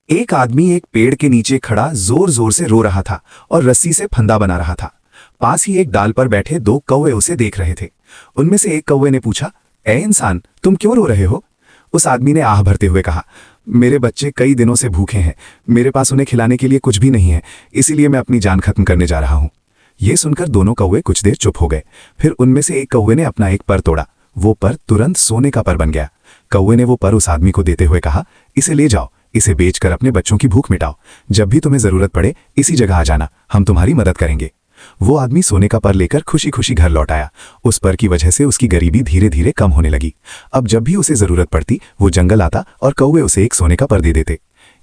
एक आदमी एक पेड़ के नीचे खड़ा जोर जोर से रो रहा था और रस्सी से फंदा बना रहा था। पास ही एक डाल पर बैठे दो कौवे उसे देख रहे थे। उनमें से एक कौवे ने पूछा, ए इंसान, तुम क्यों रो रहे हो? उस आदमी ने आह भरते हुए कहा, मेरे बच्चे कई दिनों से भूखे हैं, मेरे पास उन्हें खिलाने के लिए कुछ भी नहीं है, इसीलिए मैं अपनी जान खत्म करने जा रहा हूं। ये सुनकर दोनों कौवे कुछ देर चुप हो गए। फिर उनमें से एक कौवे ने अपना एक पर तोड़ा। वो पर तुरंत सोने का पर बन गया। कौवे ने वो पर उस आदमी को देते हुए कहा, इसे ले जाओ, इसे बेचकर अपने बच्चों की भूख मिटाओ। जब भी तुम्हें जरूरत पड़े इसी जगह आ जाना, हम तुम्हारी मदद करेंगे। वो आदमी सोने का पर लेकर खुशी खुशी घर लौट आया। उस पर की वजह से उसकी गरीबी धीरे धीरे कम होने लगी। अब जब भी उसे जरूरत पड़ती वो जंगल आता और कौवे उसे एक सोने का पर दे देते।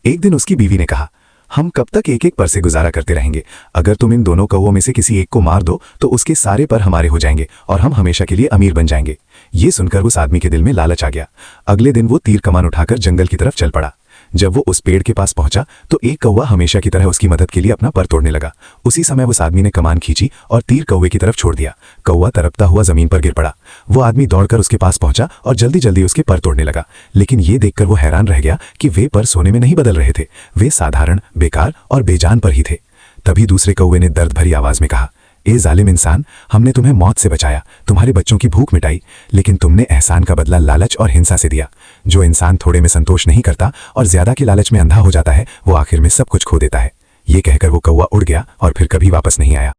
एक दिन उसकी बीवी ने कहा, हम कब तक एक एक पर से गुजारा करते रहेंगे? अगर तुम इन दोनों कौवों में से किसी एक को मार दो तो उसके सारे पर हमारे हो जाएंगे और हम हमेशा के लिए अमीर बन जाएंगे। ये सुनकर उस आदमी के दिल में लालच आ गया। अगले दिन वो तीर कमान उठाकर जंगल की तरफ चल पड़ा। जब वो उस पेड़ के पास पहुंचा तो एक कौवा हमेशा की तरह उसकी मदद के लिए अपना पर तोड़ने लगा। उसी समय उस आदमी ने कमान खींची और तीर कौवे की तरफ छोड़ दिया। कौवा तड़पता हुआ जमीन पर गिर पड़ा। वो आदमी दौड़कर उसके पास पहुंचा और जल्दी जल्दी उसके पर तोड़ने लगा। लेकिन ये देखकर वो हैरान रह गया कि वे पर सोने में नहीं बदल रहे थे, वे साधारण, बेकार और बेजान पर ही थे। तभी दूसरे कौवे ने दर्द भरी आवाज में कहा, ए जालिम इंसान, हमने तुम्हें मौत से बचाया, तुम्हारे बच्चों की भूख मिटाई, लेकिन तुमने एहसान का बदला लालच और हिंसा से दिया। जो इंसान थोड़े में संतोष नहीं करता और ज्यादा के लालच में अंधा हो जाता है, वो आखिर में सब कुछ खो देता है। ये कहकर वो कौवा उड़ गया और फिर कभी वापस नहीं आया।